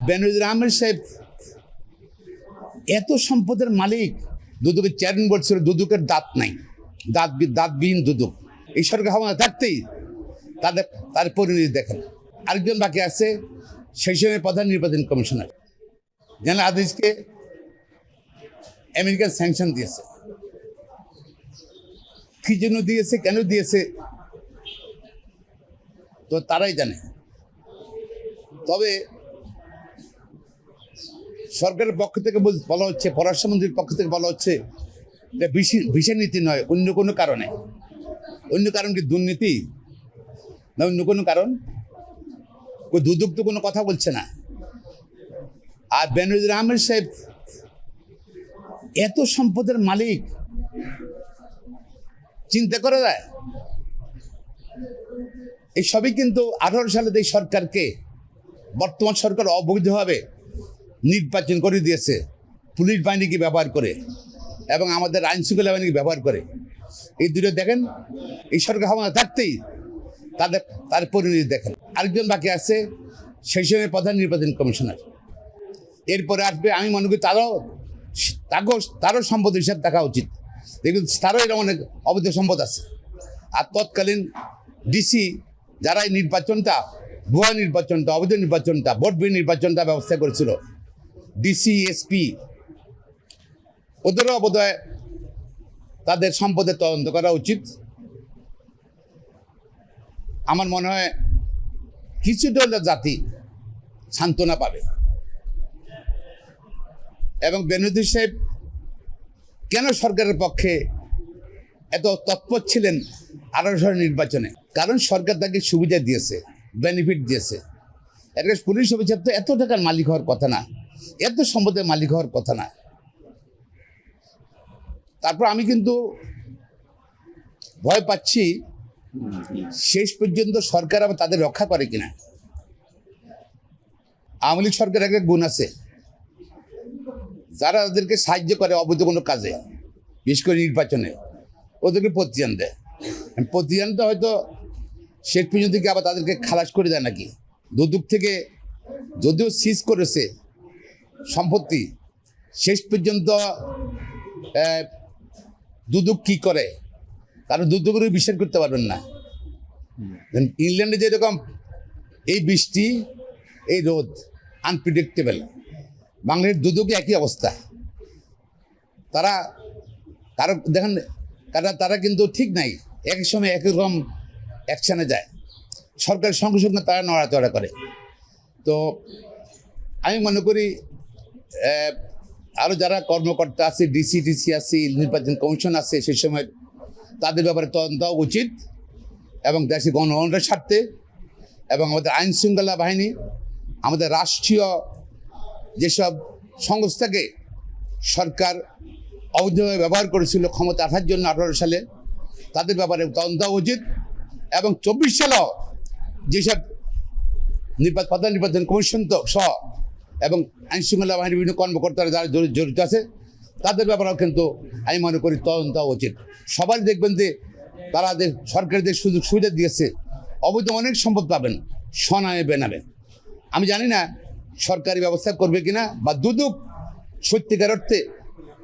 বেনজির আহমেদ সাহেব এত সম্পদের মালিক, দুদকের চেয়ারম্যান বলছিল দুদকের দাঁত নাই, দাঁতবিহীন দুদক। এই সরকার ক্ষমতা থাকতেই তার পরিণতি দেখেন। আরেকজন বাকি আছে সেই সময় প্রধান নির্বাচন কমিশনার জেনারেল আদিজকে আমেরিকান স্যাংশন দিয়েছে। কি জন্য দিয়েছে, কেন দিয়েছে তো তারাই জানে। তবে সরকারের পক্ষ থেকে বলা হচ্ছে, পররাষ্ট্রমন্ত্রীর পক্ষ থেকে বলা হচ্ছে যে ভিসা নীতি নয়, অন্য কোনো কারণে। অন্য কারণ কি দুর্নীতি না অন্য কোনো কারণ? দুদক তো কোনো কথা বলছে না। আর বেনজির আহমেদ সাহেব এত সম্পদের মালিক, চিন্তা করা যায়? এই সবই কিন্তু 18 সালে এই সরকারকে বর্তমান সরকার অবৈধভাবে নির্বাচন করে দিয়েছে, পুলিশ বাহিনীকে ব্যবহার করে এবং আমাদের আইন শৃঙ্খলা বাহিনীকে ব্যবহার করে। এই দুটো দেখেন, এই সরকার ক্ষমতা থাকতেই তার পরিণতি দেখেন। আরেকজন বাকি আছে সেই সময় প্রধান নির্বাচন কমিশনার। এরপরে আসবে, আমি মনে করি তারও সম্পদ হিসাব দেখা উচিত। দেখুন, তারও এরকম অনেক অবৈধ সম্পদ আছে। আর তৎকালীন ডিসি যারা এই নির্বাচনটা, ভুয়া নির্বাচনটা, অবৈধ নির্বাচনটা, ভোটবিহীন নির্বাচনটা ব্যবস্থা করেছিল, ডিসি, এসপি, ওদেরও বোধহয় তাদের সম্পদের তদন্ত করা উচিত। আমার মনে হয় কিছুটা হলে জাতি সান্ত্বনা পাবে। এবং বেনজির সাহেব কেন সরকারের পক্ষে এত তৎপর ছিলেন 18 সালের নির্বাচনে? কারণ সরকার তাকে সুবিধা দিয়েছে, বেনিফিট দিয়েছে। একটা পুলিশ অফিসার তো এত টাকার মালিক হওয়ার কথা না, এত সম্পদের মালিক হওয়ার কথা না। তারপর আমি কিন্তু ভয় পাচ্ছি শেষ পর্যন্ত সরকার আবার তাদের রক্ষা করে কিনা। আওয়ামী লীগ সরকার একটা গুণ আছে, যারা তাদেরকে সাহায্য করে অবৈধ কোনো কাজে, বিশেষ করে নির্বাচনে, ওদেরকে প্রতিদান দেয়। প্রতিদানটা হয়তো শেষ পর্যন্ত কি আবার তাদেরকে খালাস করে দেয় নাকি। দুদক থেকে যদিও সিজ করেছে সম্পত্তি, শেষ পর্যন্ত দুদক কি করে, কারণ দুদকের বিশ্বাস করতে পারবেন না। ইংল্যান্ডে যেরকম এই বৃষ্টি, এই রোদ আনপ্রেডিক্টেবল, বাংলাদেশের দুদকে একই অবস্থা। তারা কারো দেখেন, তারা কিন্তু ঠিক নাই, এক সময় একই রকম অ্যাকশানে যায়, সরকারের সঙ্গে সঙ্গে তারা নড়াচড়া করে। তো আমি মনে করি আরও যারা কর্মকর্তা আছে, ডিসি আছে, নির্বাচন কমিশন আছে, সেই সময় তাদের ব্যাপারে তদন্ত হওয়া উচিত এবং দেশে গণতন্ত্রের স্বার্থে এবং আমাদের আইন শৃঙ্খলা বাহিনী, আমাদের রাষ্ট্রীয় যেসব সংস্থাকে সরকার অবৈধভাবে ব্যবহার করেছিল ক্ষমতা আসার জন্য 18 সালে, তাদের ব্যাপারে তদন্ত হওয়া উচিত। এবং 24 সালেও যেসব প্রধান নির্বাচন কমিশন তো সহ এবং আইন শৃঙ্খলা বাহিনীর বিভিন্ন কর্মকর্তারা যারা জড়িত আছে, তাদের ব্যাপারেও কিন্তু আমি মনে করি তদন্ত হওয়া উচিত। সবাই দেখবেন যে তারা যে সরকার যে সুযোগ সুবিধা দিয়েছে, অবৈধ অনেক সম্পদ পাবেন সনামে বেনামে। আমি জানি না সরকারি ব্যবস্থা করবে কিনা, বা দুদক সত্যিকার অর্থে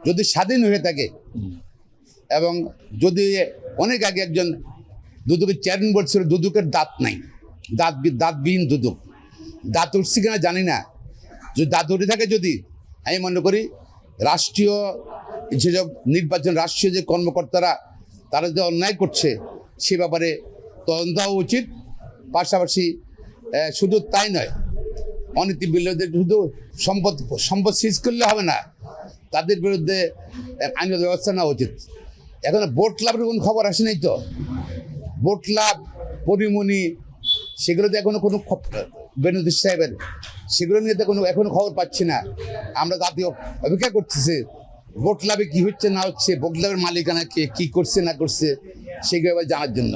যদি স্বাধীন হয়ে থাকে এবং যদি অনেক আগে একজন দুদকের চেয়ারম্যান বলছিল দুদকের দাঁত নাই, দাঁতবিহীন দুদক, দাঁত উঠছে কিনা জানি না। যদি দাঁত উঠে থাকে, যদি আমি মনে করি রাষ্ট্রীয় যেসব নির্বাচন, রাষ্ট্রীয় যে কর্মকর্তারা তারা যে অন্যায় করছে সে ব্যাপারে তদন্ত হওয়া উচিত। পাশাপাশি শুধু তাই নয়, অনীতি বিরোধীদের শুধু সম্পদ সিজ করলে হবে না, তাদের বিরুদ্ধে আইনগত ব্যবস্থা নেওয়া উচিত। এখন ভোট লাভের কোনো খবর আসে নাই তো, ভোট লাভ, পরিমণি, সেগুলোতে এখনো কোনো বেনজির সাহেবের সেগুলো নিয়ে তো কোনো এখনো খবর পাচ্ছি না। আমরা জাতীয় অপেক্ষা করতেছি ভোট লাভে কি হচ্ছে না হচ্ছে, ভোট লাভের মালিকানা কে, কি করছে না করছে, সেগুলো জানার জন্য।